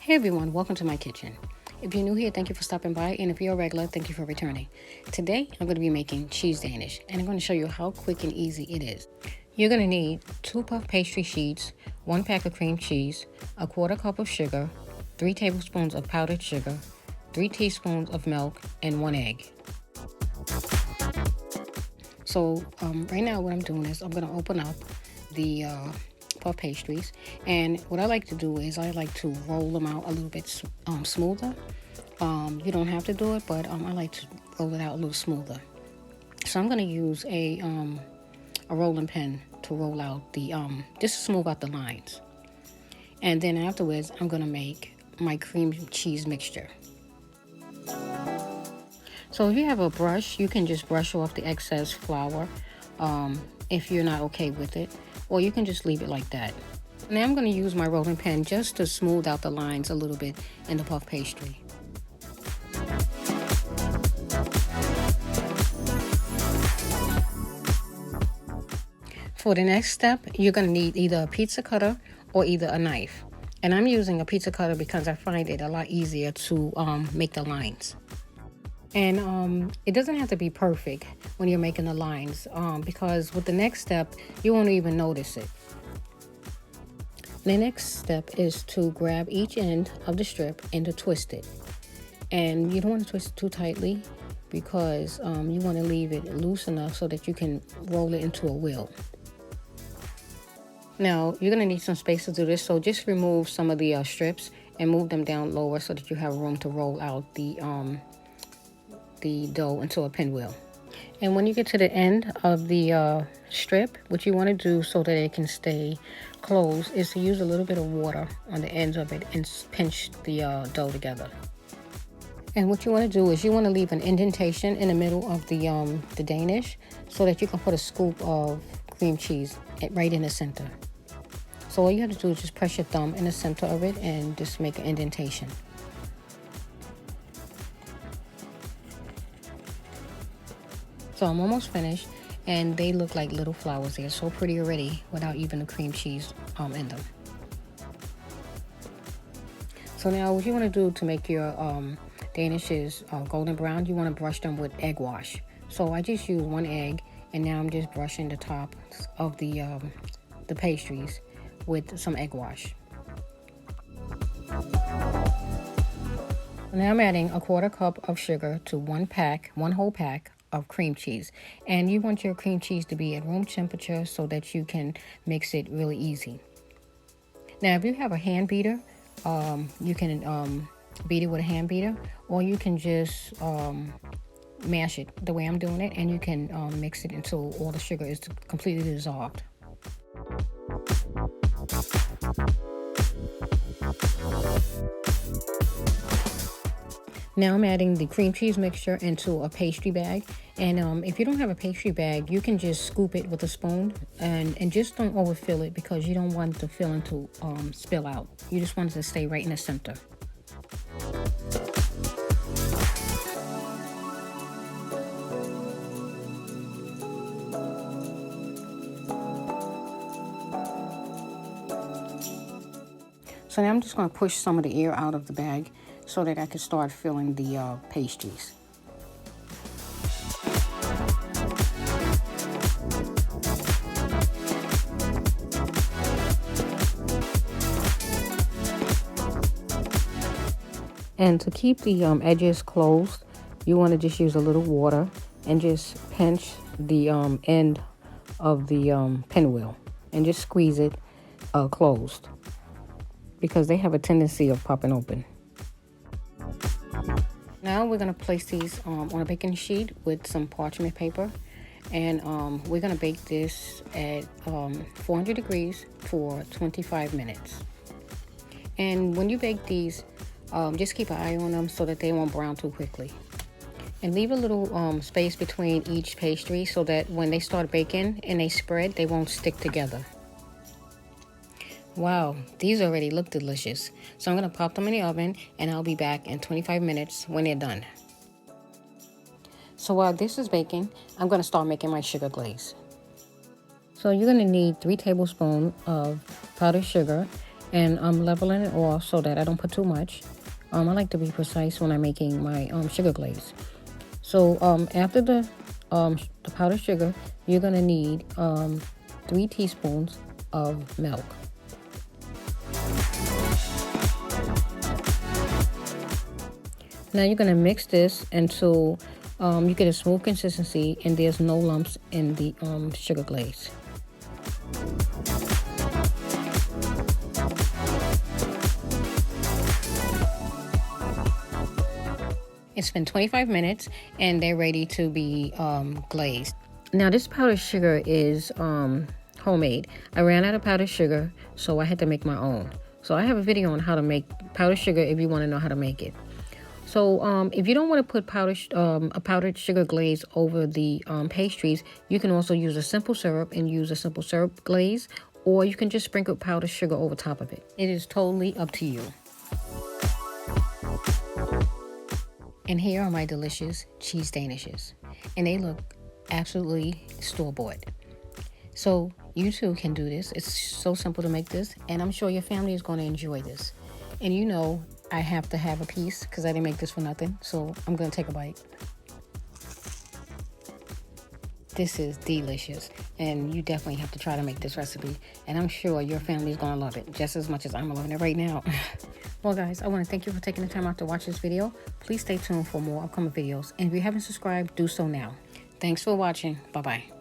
Hey everyone, welcome to my kitchen. If you're new here, thank you for stopping by, and if you're a regular, thank you for returning. Today, I'm going to be making cheese Danish, and I'm going to show you how quick and easy it is. You're going to need 2 puff pastry sheets, 1 pack of cream cheese, a 1/4 cup of sugar, 3 tablespoons of powdered sugar, 3 teaspoons of milk, and 1 egg. So right now what I'm doing is I'm going to open up the puff pastries, and what I like to do is I like to roll them out a little bit smoother. You don't have to do it, but I like to roll it out a little smoother. So I'm going to use a rolling pin to roll out the just to smooth out the lines, and then afterwards I'm going to make my cream cheese mixture. So if you have a brush, you can just brush off the excess flour if you're not okay with it, or you can just leave it like that. Now I'm going to use my rolling pin just to smooth out the lines a little bit in the puff pastry. For the next step, you're going to need either a pizza cutter or either a knife. And I'm using a pizza cutter because I find it a lot easier to make the lines. And it doesn't have to be perfect when you're making the lines, because with the next step, you won't even notice it. The next step is to grab each end of the strip and to twist it. And you don't want to twist it too tightly because you want to leave it loose enough so that you can roll it into a wheel. Now, you're going to need some space to do this, so just remove some of the strips and move them down lower so that you have room to roll out the dough into a pinwheel. And when you get to the end of the strip, what you want to do so that it can stay closed is to use a little bit of water on the ends of it and pinch the dough together. And what you want to do is you want to leave an indentation in the middle of the Danish so that you can put a scoop of cream cheese right in the center. So all you have to do is just press your thumb in the center of it and just make an indentation. So I'm almost finished, and they look like little flowers. They're so pretty already without even the cream cheese in them. So now what you want to do to make your danishes golden brown, you want to brush them with egg wash. So I just used 1 egg, and now I'm just brushing the top of the pastries with some egg wash. Now I'm adding a 1/4 cup of sugar to 1 whole pack of cream cheese, and you want your cream cheese to be at room temperature so that you can mix it really easy. Now if you have a hand beater, you can beat it with a hand beater, or you can just mash it the way I'm doing it, and you can mix it until all the sugar is completely dissolved. Now I'm adding the cream cheese mixture into a pastry bag, and if you don't have a pastry bag, you can just scoop it with a spoon, and just don't overfill it because you don't want the filling to spill out. You just want it to stay right in the center. So now I'm just going to push some of the air out of the bag so that I can start filling the pastries. And to keep the edges closed, you want to just use a little water and just pinch the end of the pinwheel and just squeeze it closed, because they have a tendency of popping open. Now we're going to place these on a baking sheet with some parchment paper, and we're going to bake this at 400 degrees for 25 minutes. And when you bake these, just keep an eye on them so that they won't brown too quickly. And leave a little space between each pastry so that when they start baking and they spread, they won't stick together. Wow, these already look delicious. So I'm going to pop them in the oven, and I'll be back in 25 minutes when they're done. So while this is baking, I'm going to start making my sugar glaze. So you're going to need 3 tablespoons of powdered sugar, And I'm leveling it off so that I don't put too much. I like to be precise when I'm making my sugar glaze. So after the powdered sugar, you're gonna need 3 teaspoons of milk. Now you're gonna mix this until you get a smooth consistency and there's no lumps in the sugar glaze. It's been 25 minutes and they're ready to be glazed. Now this powdered sugar is homemade. I ran out of powdered sugar, so I had to make my own. So I have a video on how to make powdered sugar if you want to know how to make it. So if you don't want to put a powdered sugar glaze over the pastries, you can also use a simple syrup and use a simple syrup glaze, or you can just sprinkle powdered sugar over top of it. It is totally up to you. And here are my delicious cheese danishes. And they look absolutely store-bought. So you too can do this. It's so simple to make this, and I'm sure your family is going to enjoy this. And you know I have to have a piece because I didn't make this for nothing. So I'm going to take a bite. This is delicious, and you definitely have to try to make this recipe. And I'm sure your family is going to love it just as much as I'm loving it right now. Well, guys, I want to thank you for taking the time out to watch this video. Please stay tuned for more upcoming videos. And if you haven't subscribed, do so now. Thanks for watching. Bye-bye.